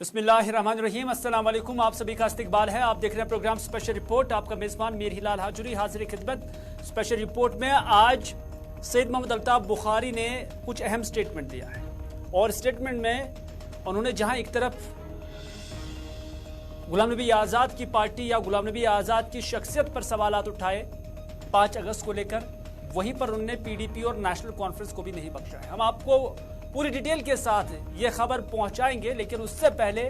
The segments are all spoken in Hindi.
बिस्मिल्लाहिर्रहमानिर्रहीम, अस्सलाम वालेकुम। आप सभी का इस्तकबाल है। आप देख रहे हैं प्रोग्राम स्पेशल रिपोर्ट। आपका मेज़बान मीर हिलाल हाजुरी हाजिर खिदमत। स्पेशल रिपोर्ट में आज सैयद मोहम्मद अल्ताफ बुखारी ने कुछ अहम स्टेटमेंट दिया है और स्टेटमेंट में उन्होंने जहां एक तरफ गुलाम नबी आज़ाद की पार्टी या गुलाम नबी आज़ाद की शख्सियत पर सवालात उठाए 5 अगस्त को लेकर, वहीं पर उन्होंने PDP और नेशनल कॉन्फ्रेंस को भी नहीं बख्शा है। हम आपको पूरी डिटेल के साथ ये खबर पहुंचाएंगे, लेकिन उससे पहले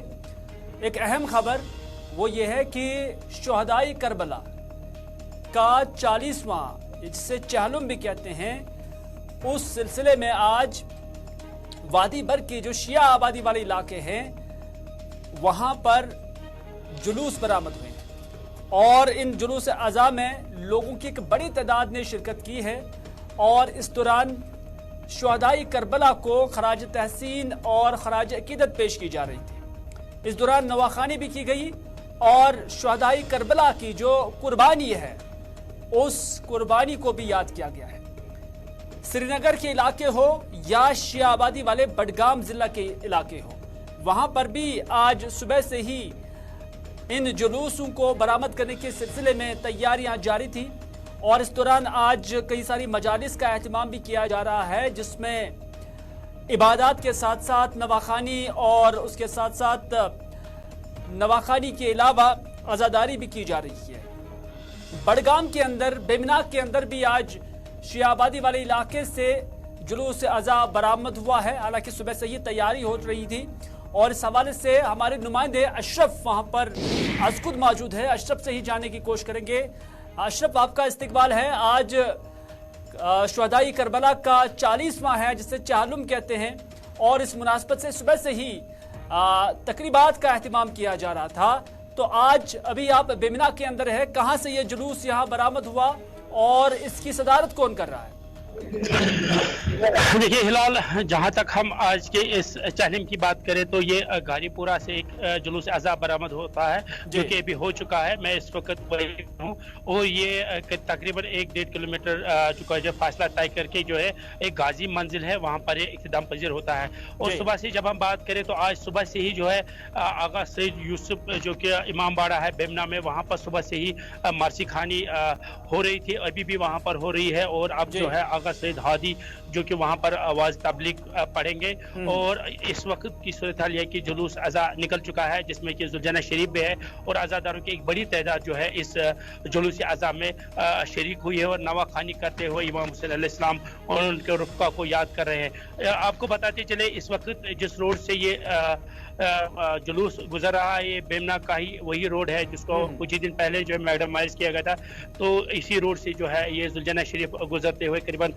एक अहम खबर वो ये है कि शुहदाई करबला का 40वां, जिसे चहलुम भी कहते हैं, उस सिलसिले में आज वादी भर के जो शिया आबादी वाले इलाके हैं वहां पर जुलूस बरामद हुए हैं और इन जुलूस अज़ा में लोगों की एक बड़ी तादाद ने शिरकत की है और इस दौरान शुहदाई करबला को खराज तहसीन और खराज अकीदत पेश की जा रही थी। इस दौरान नवाखानी भी की गई और शुहदाई करबला की जो कुर्बानी है उस कुर्बानी को भी याद किया गया है। श्रीनगर के इलाके हो या शिया आबादी वाले बडगाम जिला के इलाके हो, वहां पर भी आज सुबह से ही इन जुलूसों को बरामद करने के सिलसिले में तैयारियां जारी थी और इस दौरान आज कई सारी मजालिस का एहतमाम भी किया जा रहा है, जिसमें इबादत के साथ साथ नवाखानी और उसके साथ साथ नवाखानी के अलावा अज़ादारी भी की जा रही है। बडगाम के अंदर, बेमिनाक के अंदर भी आज शिया आबादी वाले इलाके से जुलूस अज़ा बरामद हुआ है। हालांकि सुबह से ही तैयारी हो रही थी और इस हवाले से हमारे नुमाइंदे अशरफ वहां पर आज खुद मौजूद है। अशरफ से ही जानने की कोशिश करेंगे। अशरफ, आपका इस्तकबाल है। आज शुहदाई करबला का 40वां है, जिसे चहलुम कहते हैं, और इस मुनासबत से सुबह से ही तकरीबात का एहतमाम किया जा रहा था। तो आज अभी आप बेमिना के अंदर है, कहाँ से ये जुलूस यहाँ बरामद हुआ और इसकी सदारत कौन कर रहा है? देखिए हिलाल, जहां तक हम आज के इस चहलम की बात करें तो ये गारीपुरा से एक जुलूस अज़ा बरामद होता है जो कि अभी हो चुका है। मैं इस वक्त वही हूँ और ये तकरीबन 1-1.5 किलोमीटर चुका जो फासला तय करके जो है एक गाजी मंजिल है, वहाँ पर ये इख्तिताम पजीर होता है। और सुबह से जब हम बात करें तो आज सुबह से ही जो है आगा सैयद यूसुफ जो कि इमाम बाड़ा है बेमना में, वहाँ पर सुबह से ही मारसी खानी हो रही थी, अभी भी वहाँ पर हो रही है। और अब जो है सैयद हादी जो कि वहां पर आवाज तबलीग पढ़ेंगे और इस वक्त की सूरत हाल है कि जुलूस अज़ा निकल चुका है, जिसमें कि जुलजना शरीफ भी है और अज़ादारों की एक बड़ी तादाद जो है इस जुलूस अज़ा में शरीक हुई है और नवाखानी करते हुए इमाम हुसैन अलैहिस्सलाम और उनके रुफ़क़ा को याद कर रहे हैं। आपको बताते चले इस वक्त जिस रोड से ये जुलूस गुजर रहा है, ये बेमना का ही वही रोड है जिसको कुछ ही दिन पहले जो है मैडमाइज किया गया था। तो इसी रोड से जो है ये जुलजना शरीफ गुजरते हुए करीबन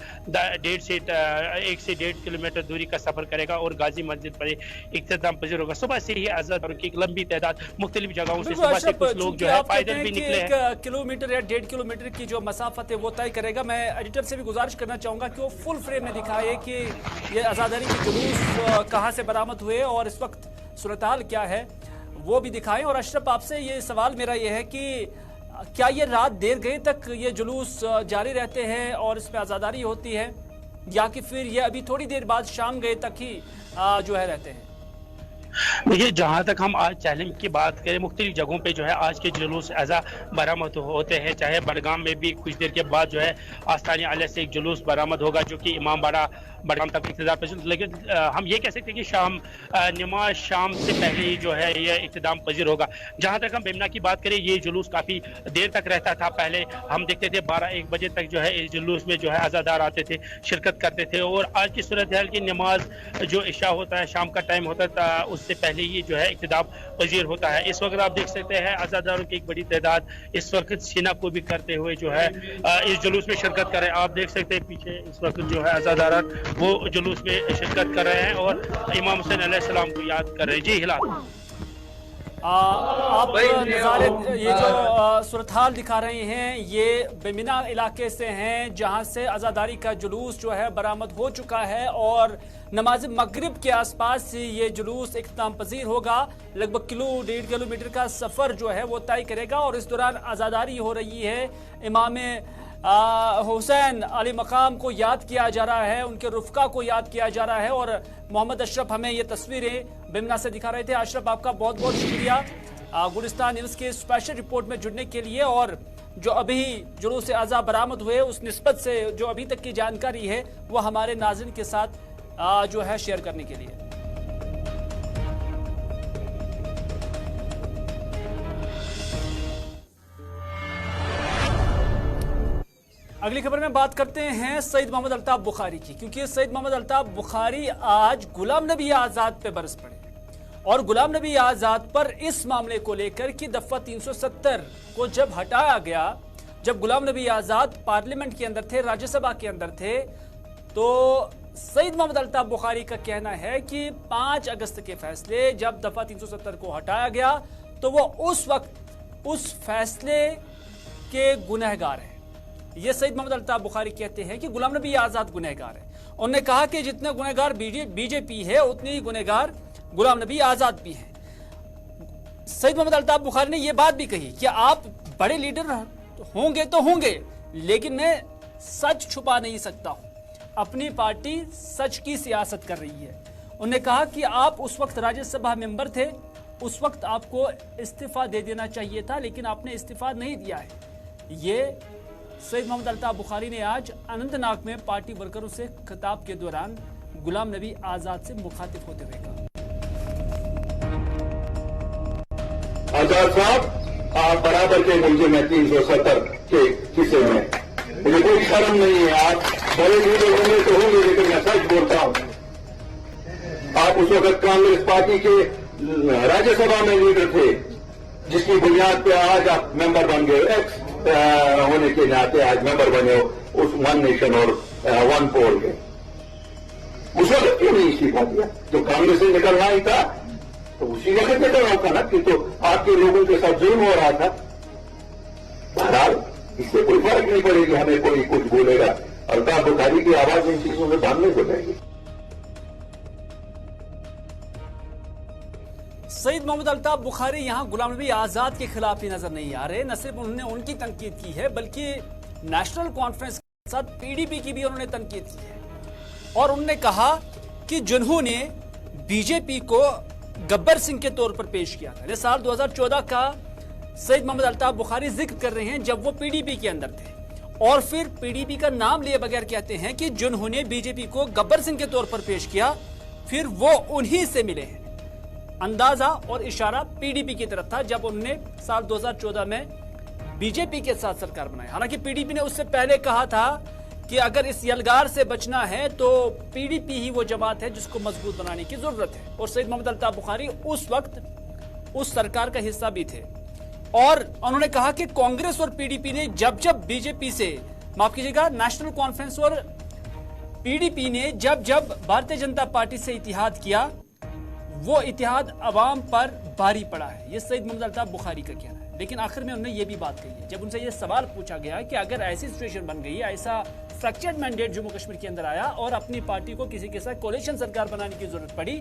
1 से 1.5 किलोमीटर दूरी का सफर करेगा और गाजी मस्जिद पर इख्तिताम पजीर होगा। सुबह से ही आज़ादारों की एक लंबी तादाद मुख्तलिफ जगहों से सुबह से कुछ लोग जो है पैदल भी निकले हैं। 1 किलोमीटर या 1.5 किलोमीटर की जो मसाफत है वो तय करेगा। मैं एडिटर से भी गुजारिश करना चाहूंगा कि वो फुल फ्रेम में दिखाए कि ये आज़ादारी के जुलूस कहाँ से बरामद हुए और इस वक्त सूरत-हाल क्या है वो भी दिखाएं। और अशरफ, आपसे ये सवाल मेरा ये है कि क्या ये रात देर गए तक ये जुलूस जारी रहते हैं और इसमें आज़ादारी होती है, या कि फिर ये अभी थोड़ी देर बाद शाम गए तक ही जो है रहते हैं? देखिए, जहाँ तक हम आज चहलम की बात करें, मुख्तलिफ जगहों पे जो है आज के जुलूस अज़ा बरामद होते हैं। चाहे बडगाम में भी कुछ देर के बाद जो है आस्तानी आलिया से एक जुलूस बरामद होगा जो कि इमाम बाड़ा बडगाम तक इख्तिताम पजीर। लेकिन हम ये कह सकते हैं कि नमाज शाम से पहले ही जो है ये इख्तिताम पजीर होगा। जहाँ तक हम बेमना की बात करें, ये जुलूस काफ़ी देर तक रहता था। पहले हम देखते थे 12-1 बजे तक जो है इस जुलूस में जो है अज़ादार आते थे, शिरकत करते थे। और आज की सूरत है कि नमाज जो इशा होता है, शाम का टाइम होता था, उससे पहले ही जो है इख्तिताम पजीर होता है। इस वक्त आप देख सकते हैं अज़ादारों की एक बड़ी तादाद इस वक्त सीना को भी करते हुए जो है इस जुलूस में शिरकत कर रहे हैं। आप देख सकते हैं पीछे इस वक्त जो है अज़ादार वो जुलूस में शिरकत कर रहे हैं और इमाम हुसैन अलैहिस्सलाम को याद कर रहे हैं। जी हिलाल, आप नज़ारे ये जो सूरत-हाल दिखा रहे हैं ये बेमिना इलाके से हैं, जहां से आज़ादारी का जुलूस जो है बरामद हो चुका है और नमाज मगरिब के आसपास ये जुलूस इख्तिताम पजीर होगा। लगभग 1.5 किलोमीटर का सफ़र जो है वो तय करेगा और इस दौरान आज़ादारी हो रही है। इमाम हुसैन अली मकाम को याद किया जा रहा है, उनके रुफका को याद किया जा रहा है और मोहम्मद अशरफ हमें ये तस्वीरें बिमना से दिखा रहे थे। अशरफ, आपका बहुत बहुत शुक्रिया गुलिस्तान न्यूज़ के स्पेशल रिपोर्ट में जुड़ने के लिए, और जो अभी जुलूस आज़ा बरामद हुए उस निस्बत से जो अभी तक की जानकारी है वो हमारे नाज़रीन के साथ जो है शेयर करने के लिए। अगली खबर में बात करते हैं सईद मोहम्मद अल्ताफ बुखारी की, क्योंकि सईद मोहम्मद अल्ताफ बुखारी आज गुलाम नबी आज़ाद पे बरस पड़े और गुलाम नबी आज़ाद पर इस मामले को लेकर कि दफा 370 को जब हटाया गया, जब गुलाम नबी आज़ाद पार्लियामेंट के अंदर थे, राज्यसभा के अंदर थे, तो सईद मोहम्मद अल्ताफ बुखारी का कहना है कि 5 अगस्त के फैसले जब दफा 370 को हटाया गया तो वो उस वक्त उस फैसले के गुनहगार हैं। ये सईद मोहम्मद अल्ताफ बुखारी कहते हैं कि गुलाम नबी आज़ाद गुनहगार है। उन्होंने कहा कि जितने गुनहगार बीजेपी है उतनी ही गुनहगार गुलाम नबी आज़ाद भी हैं। सईद मोहम्मद अल्ताफ बुखारी ने यह बात भी कही कि आप बड़े लीडर होंगे तो होंगे, लेकिन मैं सच छुपा नहीं सकता हूं। अपनी पार्टी सच की सियासत कर रही है। उन्होंने कहा कि आप उस वक्त राज्यसभा मेंबर थे, उस वक्त आपको इस्तीफा दे देना चाहिए था, लेकिन आपने इस्तीफा नहीं दिया है। ये सईद मोहम्मद अल्ताफ बुखारी ने आज अनंतनाग में पार्टी वर्करों से खिताब के दौरान गुलाम नबी आज़ाद से मुखातिब होते हुए कहा। आजाद साहब, आप बराबर के मुल्जिम हैं 370 के किस्से में, मुझे कोई शर्म नहीं है। आप बड़े लीडर होंगे तो होंगे, लेकिन मैं सच बोलता हूं। आप उस वक्त कांग्रेस पार्टी के राज्यसभा में लीडर थे, जिसकी बुनियाद पे आज आप मेंबर बन गए, एक्स होने के नाते आज मेंबर बने हो उस वन नेशन और वन पोल के। उस वक्त क्यों नहीं इस्तीफा दिया? जो कांग्रेस से निकलना ही था तो उसी वक्त निकलना था ना, कि तो आपके लोगों के साथ जुल्म हो रहा था। बहरहाल इससे कोई फर्क नहीं पड़ेगी, हमें कोई कुछ बोलेगा। अल्ताफ बुखारी की आवाज इन चीजों में बांधने को जाएगी। सईद मोहम्मद अल्ताफ बुखारी यहां गुलाम नबी आज़ाद के खिलाफ ही नजर नहीं आ रहे। न सिर्फ उन्होंने उनकी तनकीद की है, बल्कि नेशनल कॉन्फ्रेंस के साथ पीडीपी की भी उन्होंने तनकीद की है और उन्होंने कहा कि जिन्होंने बीजेपी को गब्बर सिंह के तौर पर पेश किया था। साल 2014 का सईद मोहम्मद अल्ताफ बुखारी जिक्र कर रहे हैं जब वो पीडीपी के अंदर थे, और फिर पीडीपी का नाम लिए बगैर कहते हैं कि जिन्होंने बीजेपी को गब्बर सिंह के तौर पर पेश किया, फिर वो उन्हीं से मिले हैं। अंदाजा और इशारा पीडीपी की तरफ था जब उन्होंने साल 2014 में बीजेपी के साथ सरकार बनाई। हालांकि पीडीपी ने उससे पहले कहा था कि अगर इस यलगार से बचना है तो पीडीपी ही वो जमात है जिसको मजबूत बनाने की जरूरत है। और सईद मोहम्मद अल्ताफ बुखारी उस वक्त उस सरकार का हिस्सा भी थे, और उन्होंने कहा कि कांग्रेस और पीडीपी ने जब जब बीजेपी से, माफ कीजिएगा, नेशनल कॉन्फ्रेंस और पीडीपी ने जब जब भारतीय जनता पार्टी से इतिहाद किया, वो इतिहाद अवाम पर भारी पड़ा है। ये सईद मोहम्मद अल्ताफ बुखारी का कहना है। लेकिन आखिर में उन्होंने ये भी बात कही है, जब उनसे ये सवाल पूछा गया कि अगर ऐसी सिचुएशन बन गई, ऐसा फ्रैक्चर्ड मैंडेट जम्मू कश्मीर के अंदर आया और अपनी पार्टी को किसी के साथ कोalition सरकार बनाने की जरूरत पड़ी,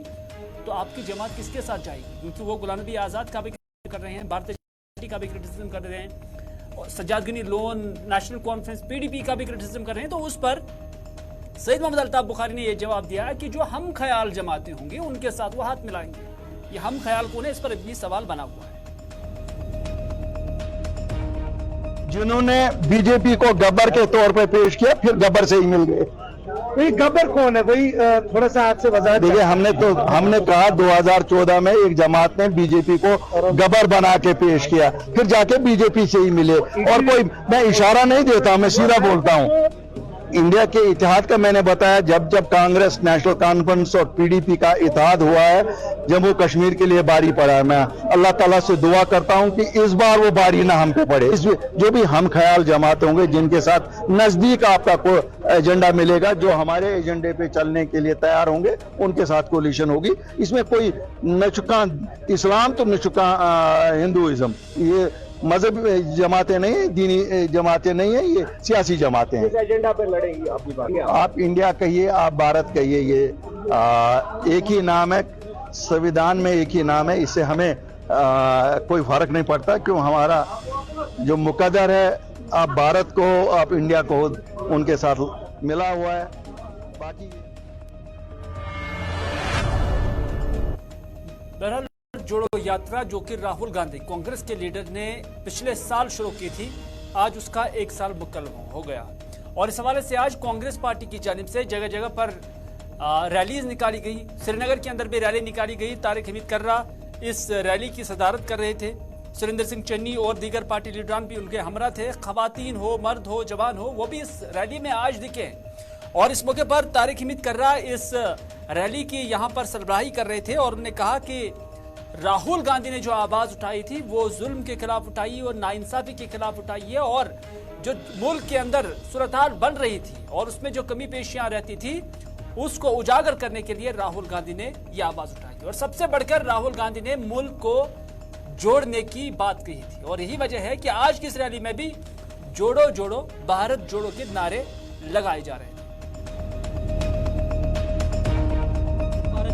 तो आपकी जमात किसके साथ जाएगी? क्योंकि वो गुलाम नबी आज़ाद का भी कर रहे हैं, भारतीय जनता पार्टी का भी क्रिटिसिज्म कर रहे हैं, और सज्जाद गनी लोन, नेशनल कॉन्फ्रेंस, पीडीपी का भी क्रिटिसिज्म कर रहे हैं। तो उस पर सईद मोहम्मद अल्ताफ बुखारी ने यह जवाब दिया कि जो हम ख्याल जमाते होंगे उनके साथ वो हाथ मिलाएंगे। ये हम ख्याल कौन है, इस पर भी सवाल बना हुआ है। जिन्होंने बीजेपी को गब्बर के तौर पर पेश किया, फिर गब्बर से ही मिल गए। भाई गब्बर कौन है भाई, थोड़ा सा आपसे वजाहत। देखिए, हमने कहा 2014 में एक जमात ने बीजेपी को गब्बर बना के पेश किया, फिर जाके बीजेपी से ही मिले। और कोई मैं इशारा नहीं देता, मैं सीधा बोलता हूँ। इंडिया के इतिहाद का मैंने बताया, जब जब कांग्रेस, नेशनल कॉन्फ्रेंस और पीडीपी का इतिहाद हुआ है, जम्मू कश्मीर के लिए बारी पड़ा है। मैं अल्लाह ताला से दुआ करता हूं कि इस बार वो बारी ना हम पे पड़े। जो भी हम ख्याल जमाते होंगे, जिनके साथ नजदीक आपका कोई एजेंडा मिलेगा, जो हमारे एजेंडे पे चलने के लिए तैयार होंगे, उनके साथ कोलिशन होगी। इसमें कोई न चुका इस्लाम तो न चुका हिंदुइज्म, ये मजहब जमातें नहीं है, दीनी जमातें नहीं है, ये सियासी जमातें हैं। किस एजेंडा पर लड़ेंगी आपकी बात? आप इंडिया कहिए, आप भारत कहिए, ये एक ही नाम है, संविधान में एक ही नाम है। इससे हमें कोई फर्क नहीं पड़ता, क्यों हमारा जो मुकद्दर है आप भारत को, आप इंडिया को उनके साथ मिला हुआ है। बाकी बहरहाल जोड़ो यात्रा जो कि राहुल गांधी कांग्रेस के लीडर ने पिछले साल शुरू की थी, आज उसका 1 साल मुकम्मल हो गया। और इस हवाले से आज कांग्रेस पार्टी की जानिब से जगह जगह पर रैलीज निकाली गई। श्रीनगर के अंदर भी रैली निकाली गई। तारिक हमीद कर्रा इस रैली की सदारत कर रहे थे। सुरेंद्र सिंह चन्नी और दीगर पार्टी लीडरान भी उनके हमरा थे। खवातीन हो, मर्द हो, जवान हो, वो भी इस रैली में आज दिखे। और इस मौके पर तारिक हमीद कर्रा इस रैली की यहाँ पर सरबराही कर रहे थे और उन्होंने कहा कि राहुल गांधी ने जो आवाज उठाई थी वो जुल्म के खिलाफ उठाई और नाइंसाफी के खिलाफ उठाई है। और जो मुल्क के अंदर सूरत-हाल बन रही थी और उसमें जो कमी पेशियां रहती थी उसको उजागर करने के लिए राहुल गांधी ने यह आवाज उठाई। और सबसे बढ़कर राहुल गांधी ने मुल्क को जोड़ने की बात कही थी। और यही वजह है कि आज की इस रैली में भी जोड़ो जोड़ो भारत जोड़ो के नारे लगाए जा रहे हैं।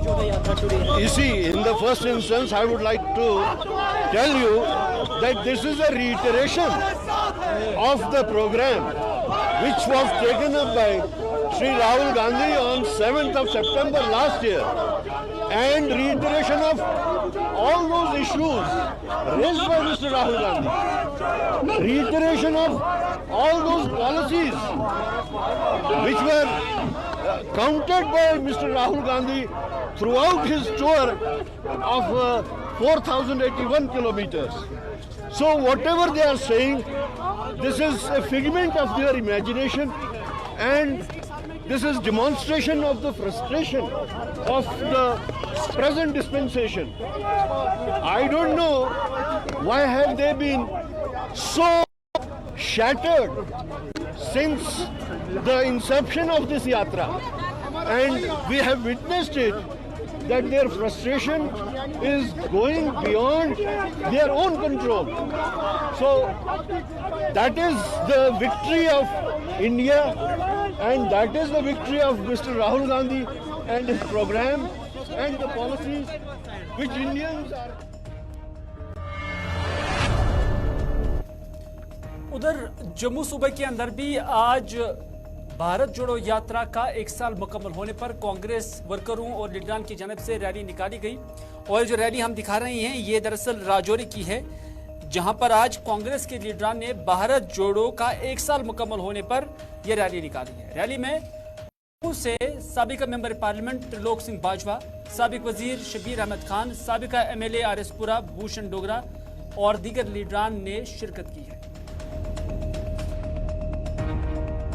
You see, in the first instance, I would like to tell you that this is a reiteration of the program which was taken up by Sri Rahul Gandhi on 7th of September last year, and reiteration of all those issues raised by Mr. Rahul Gandhi, reiteration of all those policies which were countered by Mr. Rahul Gandhi throughout his tour of 4,081 kilometers. So whatever they are saying, this is a figment of their imagination, and this is demonstration of the frustration of the present dispensation. I don't know why have they been so shattered since the inception of this yatra, and we have witnessed it that their frustration is going beyond their own control. So that is the victory of India, and that is the victory of Mr. Rahul Gandhi and his program and the policies which Indians are. उधर जम्मू सूबे के अंदर भी आज भारत जोड़ो यात्रा का 1 साल मुकम्मल होने पर कांग्रेस वर्करों और लीडरान की जानिब से रैली निकाली गई। और जो रैली हम दिखा रहे हैं ये दरअसल राजौरी की है, जहां पर आज कांग्रेस के लीडरान ने भारत जोड़ो का 1 साल मुकम्मल होने पर यह रैली निकाली है। रैली में से साबिका मेंबर पार्लियामेंट त्रिलोक सिंह बाजवा, साबिक वजीर शबीर अहमद खान, साबिका MLA आरएसपुरा भूषण डोगरा और दीगर लीडरान ने शिरकत की है।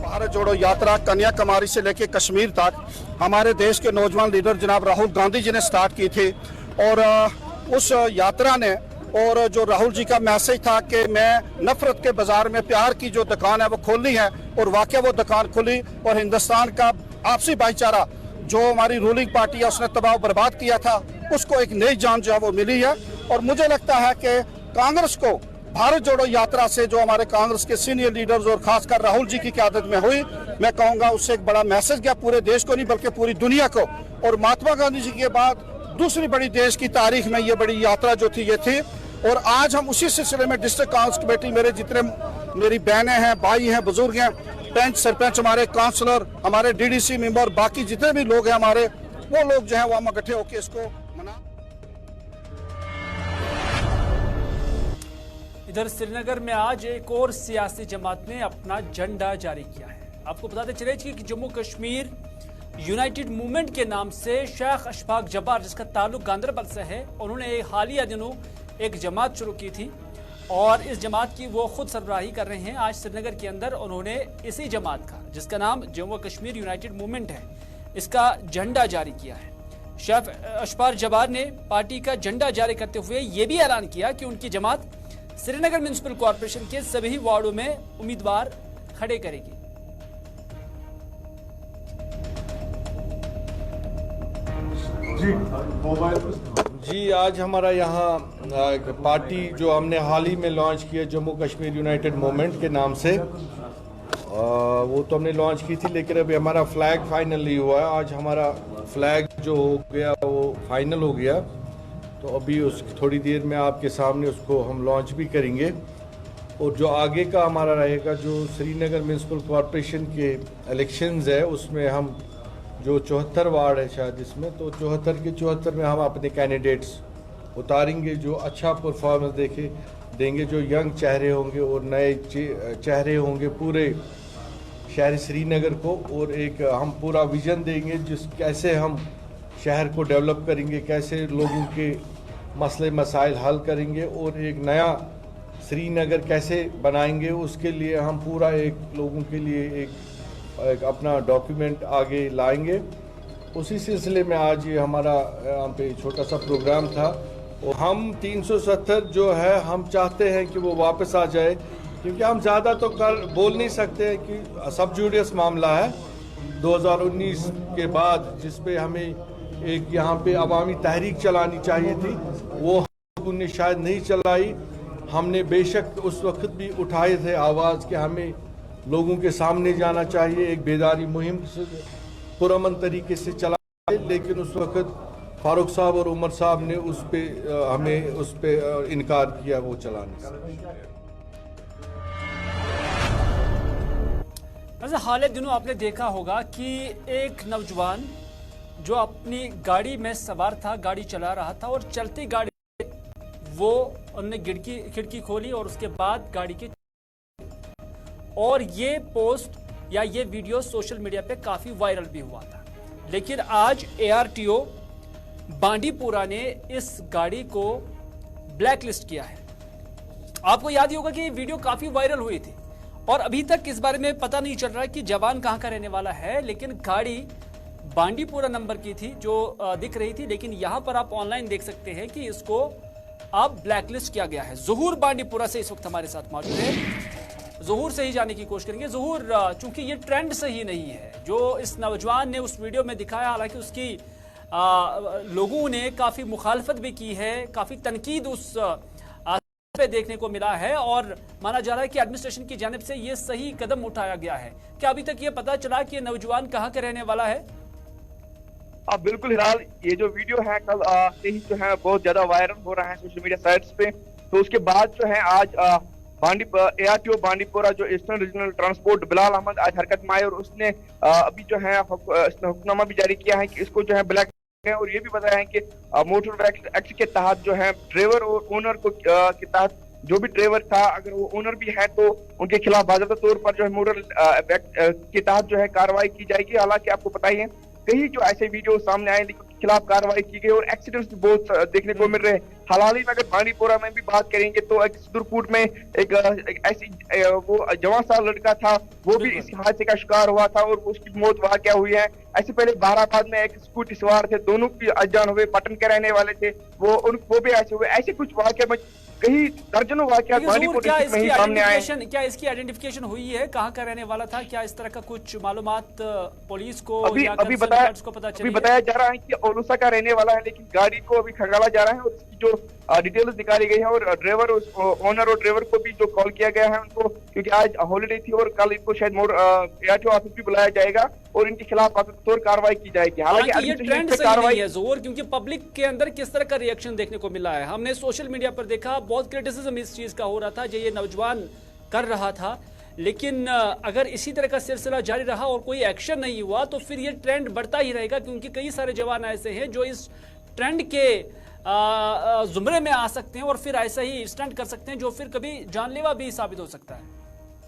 भारत जोड़ो यात्रा कन्याकुमारी से लेकर कश्मीर तक हमारे देश के नौजवान लीडर जनाब राहुल गांधी जी ने स्टार्ट की थी। और उस यात्रा ने, और जो राहुल जी का मैसेज था कि मैं नफरत के बाजार में प्यार की जो दुकान है वो खोलनी है, और वाकई वो दुकान खुली और हिंदुस्तान का आपसी भाईचारा जो हमारी रूलिंग पार्टी है उसने तबाह बर्बाद किया था, उसको एक नई जान जो है वो मिली है। और मुझे लगता है कि कांग्रेस को भारत जोड़ो यात्रा से जो हमारे कांग्रेस के सीनियर लीडर्स और खासकर राहुल जी की क़यादत में हुई, मैं कहूँगा उससे एक बड़ा मैसेज गया पूरे देश को नहीं बल्कि पूरी दुनिया को। और महात्मा गांधी जी के बाद दूसरी बड़ी देश की तारीख में ये बड़ी यात्रा जो थी ये थी। और आज हम उसी सिलसिले में डिस्ट्रिक्ट कांग्रेस कमेटी, मेरे जितने मेरी बहनें हैं, भाई हैं, बुजुर्ग हैं, पंच सरपंच, हमारे काउंसलर, हमारे DDC मेंबर, बाकी जितने भी लोग हैं हमारे, वो लोग जो है वो हम इकट्ठे होकर इसको मना। इधर श्रीनगर में आज एक और सियासी जमात ने अपना झंडा जारी किया है। आपको बताते चले कि जम्मू कश्मीर यूनाइटेड मूवमेंट के नाम से शेख अशफाक जब्बार, जिसका ताल्लुक गांदरबल से है, उन्होंने हालिया दिनों एक जमात शुरू की थी और इस जमात की वो खुद सरबराही कर रहे हैं। आज श्रीनगर के अंदर उन्होंने इसी जमात का, जिसका नाम जम्मू कश्मीर यूनाइटेड मूवमेंट है, इसका झंडा जारी किया है। शेख अशफाक जब्बार ने पार्टी का झंडा जारी करते हुए ये भी ऐलान किया कि उनकी जमात श्रीनगर म्युनिसिपल कॉर्पोरेशन के सभी वार्डों में उम्मीदवार खड़े करेगी। जी, आज हमारा यहाँ पार्टी जो हमने हाल ही में लॉन्च किया जम्मू कश्मीर यूनाइटेड मूवमेंट के नाम से, वो तो हमने लॉन्च की थी, लेकिन अभी हमारा फ्लैग फाइनल नहीं हुआ है। आज हमारा फ्लैग जो हो गया वो फाइनल हो गया, तो अभी उस थोड़ी देर में आपके सामने उसको हम लॉन्च भी करेंगे। और जो आगे का हमारा रहेगा, जो श्रीनगर म्यूनसिपल कॉरपोरेशन के इलेक्शंस है उसमें हम जो 74 वार्ड है शायद इसमें, तो 74 के 74 में हम अपने कैंडिडेट्स उतारेंगे जो अच्छा परफॉर्मेंस देंगे, जो यंग चेहरे होंगे और नए चेहरे होंगे पूरे शहर श्रीनगर को। और एक हम पूरा विजन देंगे कैसे हम शहर को डेवलप करेंगे, कैसे लोगों के मसले मसाइल हल करेंगे और एक नया श्रीनगर कैसे बनाएंगे, उसके लिए हम पूरा एक लोगों के लिए एक अपना डॉक्यूमेंट आगे लाएंगे। उसी सिलसिले में आज ये हमारा यहाँ पे छोटा सा प्रोग्राम था। और हम 370 जो है हम चाहते हैं कि वो वापस आ जाए, क्योंकि हम ज़्यादा तो बोल नहीं सकते हैं कि सब जुडियस मामला है 2019 के बाद, जिस पे हमें एक यहाँ पे अवामी तहरीक चलानी चाहिए थी, वो लोगों ने शायद नहीं चलाई। हमने बेशक उस वक्त भी उठाए थे आवाज़ कि हमें लोगों के सामने जाना चाहिए, एक बेदारी मुहिम पुरअमन तरीके से चला, लेकिन उस वक्त फारूक साहब और उमर साहब ने हमें उस पे इनकार किया वो चलाने से। वैसे हाल ही दिनों आपने देखा होगा कि एक नौजवान जो अपनी गाड़ी में सवार था, गाड़ी चला रहा था और चलती गाड़ी वो उन्होंने खिड़की खोली और उसके बाद गाड़ी की, और ये पोस्ट या ये वीडियो सोशल मीडिया पे काफी वायरल भी हुआ था। लेकिन आज ARTO बांडीपुरा ने इस गाड़ी को ब्लैकलिस्ट किया है। आपको याद ही होगा कि ये वीडियो काफी वायरल हुई थी और अभी तक इस बारे में पता नहीं चल रहा है कि जवान कहां का रहने वाला है, लेकिन गाड़ी बांडीपुरा नंबर की थी जो दिख रही थी। लेकिन यहां पर आप ऑनलाइन देख सकते हैं कि इसको अब ब्लैकलिस्ट किया गया है। ज़हूर बांडीपुरा से इस वक्त हमारे साथ मौजूद है, ज़हूर से ही जाने की कोशिश करेंगे। ज़हूर, चूंकि ये ट्रेंड सही नहीं है जो इस नौजवान ने उस वीडियो में दिखाया, हालांकि उसकी लोगों ने काफी मुखालफत भी की है, काफी तनकीद उस पे देखने को मिला है और माना जा रहा है कि एडमिनिस्ट्रेशन की जानिब से ये सही कदम उठाया गया है। क्या अभी तक ये पता चला कि ये नौजवान कहाँ का रहने वाला है? बिल्कुल हिलाल, ये जो वीडियो है कल से ही जो है बहुत ज्यादा वायरल हो रहा है सोशल मीडिया साइट्स पे। तो उसके बाद जो है आज ARTO बांडीपुरा जो eastern regional transport Bilal Ahmad आज हरकत में आए और उसने अभी जो है हुक्मनामा भी जारी किया है कि इसको जो है ब्लैक है। और ये भी बताया है कि मोटर व्हीकल एक्ट के तहत जो है ड्राइवर और ओनर को के तहत जो भी ड्राइवर था, अगर वो ओनर भी है तो उनके खिलाफ बाकायदा तौर पर जो है मोटर एक्ट के तहत जो है कार्रवाई की जाएगी। हालांकि आपको पता ही है कई जो ऐसे वीडियो सामने आए लेकिन खिलाफ कार्रवाई की गई और एक्सीडेंट्स भी बहुत देखने को मिल रहे हैं। हाल ही में अगर बांडीपुरा में भी बात करेंगे तो एक सुदरपुर में एक ऐसी वो जवान सा लड़का था, वो भी इस हादसे का शिकार हुआ था और उसकी मौत वाकया हुई है। ऐसे पहले बाराबाद में एक स्कूटी सवार थे, दोनों की अनजान हुए, पटन के रहने वाले थे, वो भी ऐसे हुए। ऐसे कुछ वाकया में कई दर्जनों वाकया बांडीपुरा में ही सामने आए। क्या इसकी आइडेंटिफिकेशन हुई है, कहाँ का रहने वाला था? क्या इस तरह का कुछ मालूमात पुलिस को अभी बताया जा रहा है कि ओलूसा का रहने वाला है, लेकिन गाड़ी को अभी खंगाला जा रहा है और इसकी जो डिटेल्स निकाली गई है और ड्राइवर ओनर और ड्राइवर को भी जो कॉल किया गया है उनको, क्योंकि आज हॉलिडे थी और कल इनको शायद ARTO ऑफिस भी बुलाया जाएगा और इनके खिलाफ तौर कार्रवाई की जाएगी। हालांकि ये ट्रेंड सही नहीं है ज़हूर, क्योंकि पब्लिक के अंदर किस तरह का रिएक्शन देखने को मिला है। हमने सोशल मीडिया पर देखा, बहुत क्रिटिसिज्म इस चीज का हो रहा था जो ये नौजवान कर रहा था, लेकिन अगर इसी तरह का सिलसिला जारी रहा और कोई एक्शन नहीं हुआ तो फिर ये ट्रेंड बढ़ता ही रहेगा, क्योंकि कई सारे जवान ऐसे हैं जो इस ट्रेंड के जुमरे में आ सकते हैं और फिर ऐसा ही स्टंट कर सकते हैं जो फिर कभी जानलेवा भी साबित हो सकता है।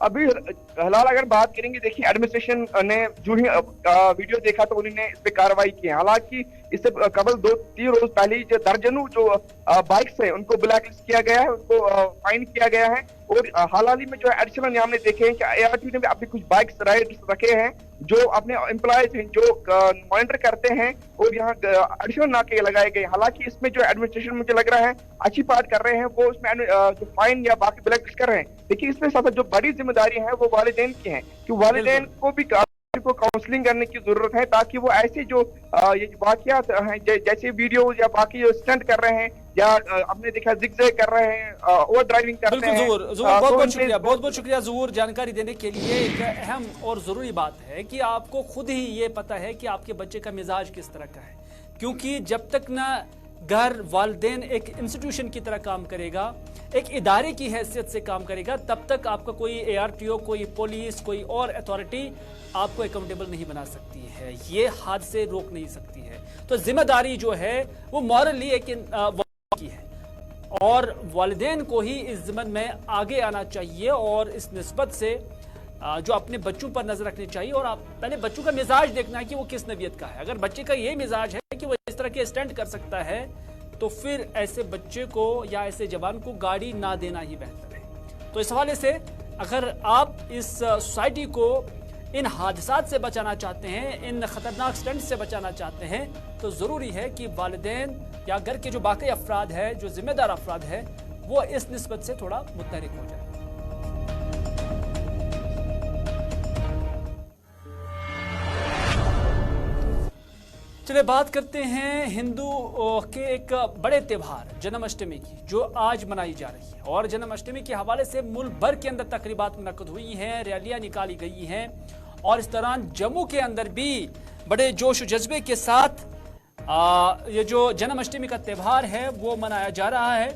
अभी हलाल अगर बात करेंगे, देखिए एडमिनिस्ट्रेशन ने जो ही वीडियो देखा तो उन्होंने इस पे कार्रवाई की। हालांकि इससे कबल 2-3 रोज पहले जो दर्जनों जो बाइक्स है उनको ब्लैकलिस्ट किया गया है, उनको फाइन किया गया है। और हाल ही में जो एडिशनल हमने देखे हैं कि ARTO ने भी अपनी कुछ बाइक्स राइडर्स रखे हैं जो अपने एम्प्लॉयज हैं जो मॉनिटर करते हैं और यहाँ एडिशनल नाके लगाए गए। हालांकि इसमें जो एडमिनिस्ट्रेशन मुझे लग रहा है अच्छी बात कर रहे हैं, वो उसमें जो फाइन या बाकी ब्लैकलिस्ट कर रहे हैं, लेकिन इसमें साथ जो बड़ी जिम्मेदारी है वो वालिदैन की है कि वालिदैन को भी को काउंसलिंग करने की जरूरत है ताकि वो ऐसे जो ये वाकयात हैं जैसे वीडियो या बाकी जो स्टंट कर रहे हैं या आपने देखा जिगजैग कर रहे हैं, ओवर ड्राइविंग करते हैं। बहुत शुक्रिया ज़हूर जानकारी देने के लिए। एक अहम और जरूरी बात है कि आपको खुद ही ये पता है कि आपके बच्चे का मिजाज किस तरह का है, क्योंकि जब तक ना घर वालिदैन एक इंस्टीट्यूशन की तरह काम करेगा, एक इदारे की हैसियत से काम करेगा, तब तक आपका कोई ARTO, कोई पुलिस, कोई और अथॉरिटी आपको अकाउंटेबल नहीं बना सकती है, ये हादसे रोक नहीं सकती है। तो जिम्मेदारी जो है वो मॉरली एक की है और वालिदैन को ही इस ज़िम्मन में आगे आना चाहिए और इस निस्बत से जो अपने बच्चों पर नजर रखनी चाहिए। और आप पहले बच्चों का मिजाज देखना है कि वो किस नवियत का है। अगर बच्चे का ये मिजाज है कि वो इस तरह के स्टंट कर सकता है तो फिर ऐसे बच्चे को या ऐसे जवान को गाड़ी ना देना ही बेहतर है। तो इस हवाले से अगर आप इस सोसाइटी को इन हादसात से बचाना चाहते हैं, इन खतरनाक स्टंट से बचाना चाहते हैं, तो ज़रूरी है कि वालिदैन या घर के जो बाकी अफराद है, जो जिम्मेदार अफराद है, वो इस निस्बत से थोड़ा मुतहरिक हो जाए। चलिए बात करते हैं हिंदू के एक बड़े त्योहार जन्माष्टमी की, जो आज मनाई जा रही है। और जन्माष्टमी के हवाले से मुल्क भर के अंदर तकरीबात मुनक्कद हुई हैं, रैलियां निकाली गई हैं और इस दौरान जम्मू के अंदर भी बड़े जोश जज्बे के साथ ये जो जन्माष्टमी का त्यौहार है वो मनाया जा रहा है।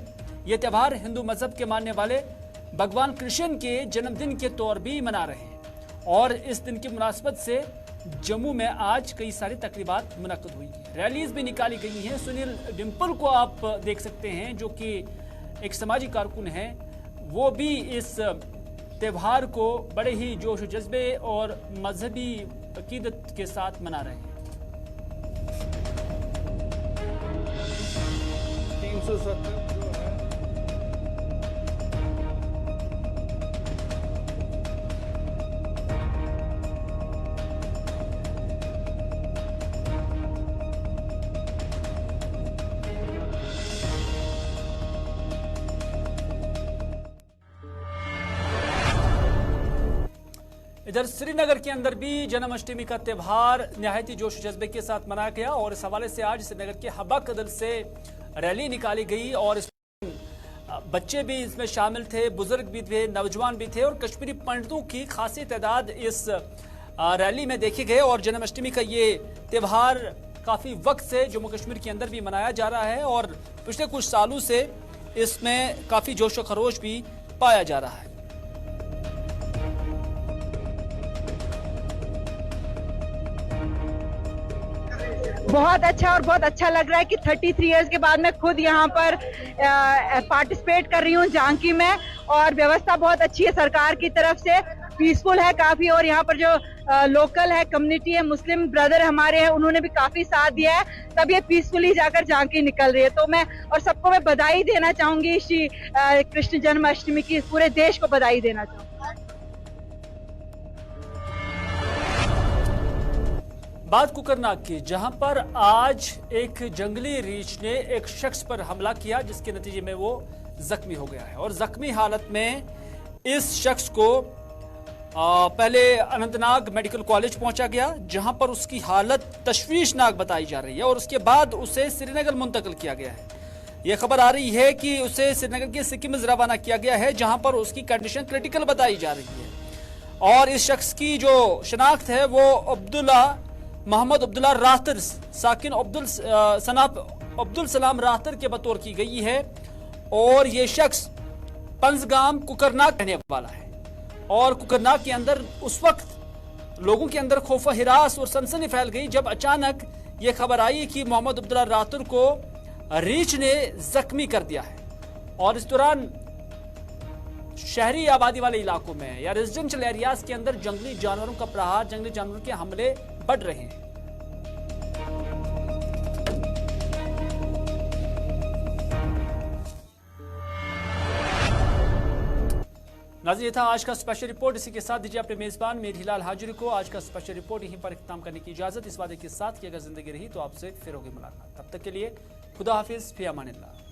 ये त्यौहार हिंदू मजहब के मानने वाले भगवान कृष्ण के जन्मदिन के तौर भी मना रहे हैं और इस दिन की मुनासबत से जम्मू में आज कई सारी तकरीबात मुनक्कद हुई हैं, रैलीज भी निकाली गई हैं। सुनील डिम्पल को आप देख सकते हैं जो कि एक समाजी कारकुन हैं, वो भी इस त्यौहार को बड़े ही जोश जज्बे और मजहबी अकीदत के साथ मना रहे हैं। 370 इधर श्रीनगर के अंदर भी जन्माष्टमी का त्यौहार निहायती जोश जज्बे के साथ मनाया गया और इस हवाले से आज श्रीनगर के हब्बा कदल से रैली निकाली गई और बच्चे भी इसमें शामिल थे, बुजुर्ग भी थे, नौजवान भी थे और कश्मीरी पंडितों की खासी तादाद इस रैली में देखे गए। और जन्माष्टमी का ये त्यौहार काफ़ी वक्त से जम्मू कश्मीर के अंदर भी मनाया जा रहा है और पिछले कुछ सालों से इसमें काफ़ी जोश व खरोश भी पाया जा रहा है। बहुत अच्छा और बहुत अच्छा लग रहा है कि 33 इयर्स के बाद मैं खुद यहाँ पर पार्टिसिपेट कर रही हूँ झांकी में और व्यवस्था बहुत अच्छी है सरकार की तरफ से, पीसफुल है काफी। और यहाँ पर जो लोकल है कम्युनिटी है, मुस्लिम ब्रदर हमारे हैं, उन्होंने भी काफी साथ दिया है, तब ये पीसफुली जाकर झांकी निकल रही है। तो मैं और सबको मैं बधाई देना चाहूंगी, श्री कृष्ण जन्माष्टमी की पूरे देश को बधाई देना चाहूंगी। बात कुकरनाग की, जहां पर आज एक जंगली रीछ ने एक शख्स पर हमला किया जिसके नतीजे में वो जख्मी हो गया है और जख्मी हालत में इस शख्स को पहले अनंतनाग मेडिकल कॉलेज पहुंचा गया जहां पर उसकी हालत तशवीशनाक बताई जा रही है और उसके बाद उसे श्रीनगर मुंतकिल किया गया है। यह खबर आ रही है कि उसे श्रीनगर के सिक्किम रवाना किया गया है जहां पर उसकी कंडीशन क्रिटिकल बताई जा रही है। और इस शख्स की जो शनाख्त है वो मोहम्मद अब्दुल्ला राहतर साकिन अब्दुल सलाम राहतर के बतौर की गई है और ये शख्स पंजगाम कुकरनाग रहने वाला है। और कुकरनाग के अंदर उस वक्त लोगों के अंदर खौफ हिरास और सनसनी फैल गई जब अचानक ये खबर आई कि मोहम्मद अब्दुल्ला राहतर को रीछ ने जख्मी कर दिया है। और इस दौरान शहरी आबादी वाले इलाकों में या रेजिडेंशियल एरियाज के अंदर जंगली जानवरों का प्रहार, जंगली जानवरों के हमले बढ़ रहे हैं। नाज़रीन, ये था आज का स्पेशल रिपोर्ट। इसी के साथ दीजिए अपने मेजबान मेरी हिलाल हाजिरी को आज का स्पेशल रिपोर्ट यहीं पर इख्तिताम करने की इजाजत, इस वादे के साथ कि अगर जिंदगी रही तो आपसे फिर होगी मुलाकात। तब तक के लिए खुदा हाफिज, फी अमानिल्लाह।